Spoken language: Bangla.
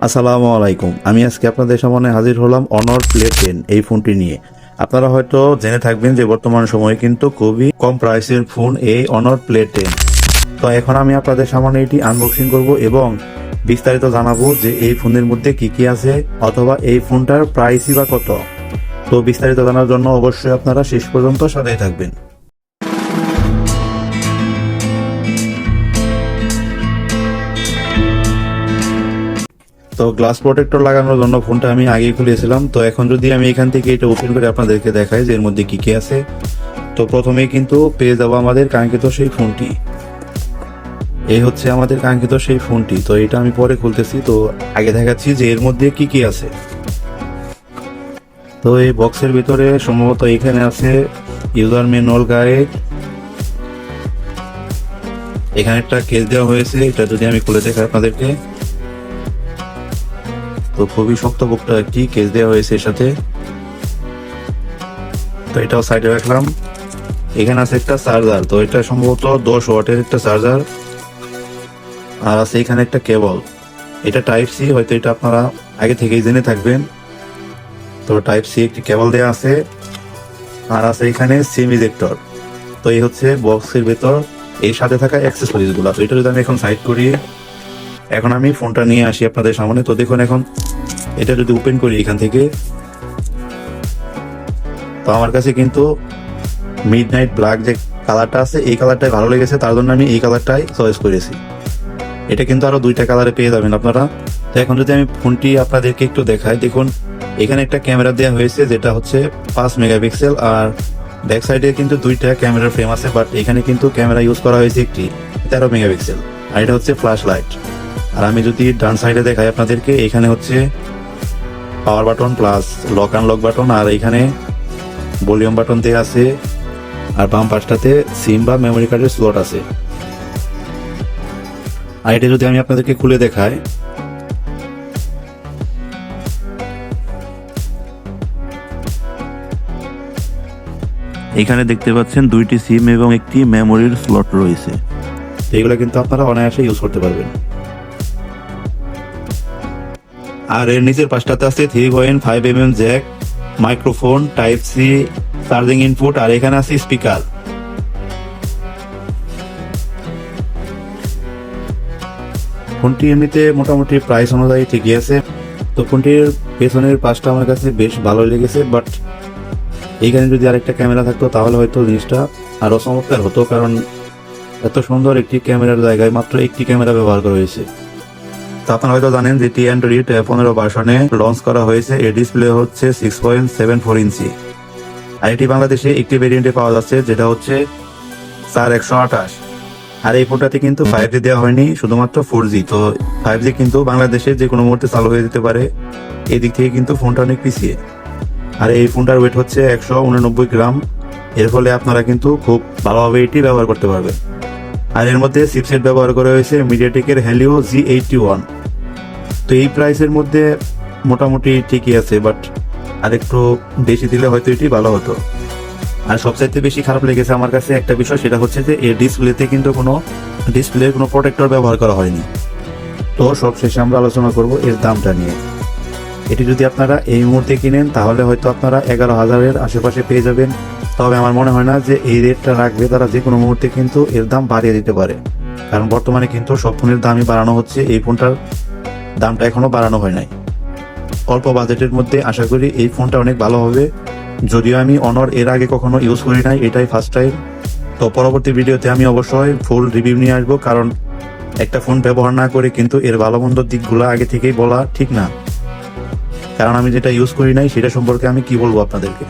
আসসালামু আলাইকুম। আমি আজকে আপনাদের সামনে হাজির হলাম অনর প্লে 10 এই ফোনটি নিয়ে। আপনারা হয়তো জেনে থাকবেন যে বর্তমান সময়ে কিন্তু খুবই কম প্রাইসের ফোন এই অনর প্লে 10। তো এখন আমি আপনাদের সামনে এটি আনবক্সিং করব এবং বিস্তারিত জানাবো যে এই ফোনের মধ্যে কি কি আছে অথবা এই ফোনটার প্রাইসই বা কত। তো বিস্তারিত জানার জন্য অবশ্যই আপনারা শেষ পর্যন্ত সাথেই থাকবেন। তো গ্লাস প্রোটেক্টর লাগানোর জন্য ফোনটা আমি আগেই খুলেছিলাম। তো এখন যদি আমি এখান থেকে এটা ওপেন করে আপনাদেরকে দেখাই যে এর মধ্যে কি কি আছে, তো প্রথমেই কিন্তু পেয়ে যাবো আমাদের কাঙ্ক্ষিত সেই ফোনটি। এই হচ্ছে আমাদের কাঙ্ক্ষিত সেই ফোনটি। তো এটা আমি পরে খুলতেছি, তো আগে দেখাচ্ছি যে এর মধ্যে কি কি আছে। তো এই বক্সের ভিতরে সম্ভবত এখানে আছে ইউজার ম্যানুয়াল গাইড, এখানে একটা কেস দেওয়া হয়েছে। এটা যদি আমি খুলে দেখাই আপনাদেরকে, তো খুবই শক্তপোক্ত একটি কেস দেওয়া হয়েছে এর সাথে। তো এটাও সাইডে রাখলাম। এখানে আছে একটা চার্জার, তো এটা সম্ভবত 10 ওয়াটের একটা চার্জার। আর আছে এখানে একটা কেবল, এটা টাইপ সি, হয়তো এটা আপনারা আগে থেকেই জেনে থাকবেন। তো টাইপ সি একটি কেবল দেওয়া আছে। আর আছে এখানে সিম ইজেক্টর। তো এই হচ্ছে বক্সের ভেতর এর সাথে থাকা অ্যাক্সেসরিজ গুলা। তো এটা যদি আমি এখন সাইড করি, এখন আমি ফোনটা নিয়ে আসি আপনাদের সামনে। তো দেখুন এখন এটা যদি ওপেন করি এখান থেকে, তো আমার কাছে কিন্তু মিডনাইট ব্ল্যাক যে কালারটা আছে এই কালারটাই ভালো লেগেছে, তার জন্য আমি এই কালারটাই চয়েস করেছি। এটা কিন্তু আরো 2টা কালারে পেয়ে যাবেন আপনারা। তো এখন যদি আমি ফোনটি আপনাদেরকে একটু দেখাই, দেখুন এখানে একটা ক্যামেরা দেওয়া হয়েছে যেটা হচ্ছে 5 মেগাপিক্সেল, আর ব্যাক সাইডে কিন্তু 2টা ক্যামেরার ফ্রেম আছে, বাট এখানে কিন্তু ক্যামেরা ইউজ করা হয়েছে একটি 13 মেগাপিক্সেল, আর এটা হচ্ছে ফ্ল্যাশ লাইট। আর আমি যদি ডান সাইডে দেখাই আপনাদেরকে, এখানে হচ্ছে power button plus lock unlock button, আর এখানে ভলিউম বাটন দেওয়া আছে, আর বাম পাশটাতে সিম বা মেমোরি কার্ডের স্লট আছে। আর এটা যদি আমি আপনাদেরকে খুলে দেখাই, এখানে দেখতে পাচ্ছেন 2টি সিম এবং একটি মেমোরির স্লট রয়েছে। এগুলো কিন্তু আপনারা অনায়াসে ইউজ করতে পারবেন। আর এর নিচের পাশটাতে আছে 3.5mm jack, microphone, type C, charging input, আর এখানে আছে স্পিকার। ফোনটি এমনিতে মোটামুটি প্রাইস অনুযায়ী ঠিকই আছে। তো ফোনটির পেছনের পাশটা আমার কাছে বেশ ভালো লেগেছে, বাট এইখানে যদি আরেকটা ক্যামেরা থাকতো তাহলে হয়তো জিনিসটা আরো চমৎকার হতো, কারণ এত সুন্দর একটি ক্যামেরার জায়গায় মাত্র একটি ক্যামেরা ব্যবহার করা হয়েছে। তো আপনারা হয়তো জানেন যে অ্যান্ড্রয়েড 15 ভার্সনে লঞ্চ করা হয়েছে। এর ডিসপ্লে হচ্ছে 6.74 ইঞ্চি, আর এটি বাংলাদেশে একটি ভেরিয়েন্টে পাওয়া যাচ্ছে যেটা হচ্ছে 4128। আর এই ফোনটাতে কিন্তু 5G দেওয়া হয়নি, শুধুমাত্র 4G। তো 5G কিন্তু বাংলাদেশে যে কোনো মুহূর্তে চালু হয়ে যেতে পারে, এই দিক থেকে কিন্তু ফোনটা অনেক পিছিয়ে। আর এই ফোনটার ওয়েট হচ্ছে 189 গ্রাম, এর ফলে আপনারা কিন্তু খুব ভালোভাবে এটি ব্যবহার করতে পারবেন। আর এর মধ্যে চিপসেট ব্যবহার করা হয়েছে মিডিয়াটেকের হেলিও G81। তো এই প্রাইসের মধ্যে মোটামুটি ঠিকই আছে, বাট আরেকটু বেশি দিলে হয়তো এটি ভালো হতো। আর সবচাইতে বেশি খারাপ লেগেছে আমার কাছে একটা বিষয়, সেটা হচ্ছে যে এর ডিসপ্লেতে কিন্তু কোনো প্রোটেক্টর ব্যবহার করা হয়নি। তো সব শেষে আমরা আলোচনা করব এর দামটা নিয়ে। এটি যদি আপনারা এই মুহূর্তে কিনেন তাহলে হয়তো আপনারা 11,000-এর আশেপাশে পেয়ে যাবেন। তবে আমার মনে হয় না যে এই রেটটা রাখবে তারা, যে কোনো মুহূর্তে কিন্তু এর দাম বাড়িয়ে দিতে পারে, কারণ বর্তমানে কিন্তু সব ফোনের দামই বাড়ানো হচ্ছে। এই ফোনটার দামটা এখনো বাড়ানো হয় নাই। অল্প বাজেটের মধ্যে আশা করি এই ফোনটা অনেক ভালো হবে। যদিও আমি অনর এর আগে কখনো ইউজ করি নাই, এটাই ফার্স্ট টাইম। তো পরবর্তী ভিডিওতে আমি অবশ্যই ফুল রিভিউ নিয়ে আসবো, কারণ একটা ফোন ব্যবহার না করে কিন্তু এর ভালো মন্দ দিকগুলো আগে থেকেই বলা ঠিক না, কারণ আমি যেটা ইউজ করি নাই সেটা সম্পর্কে আমি কি বলবো আপনাদেরকে।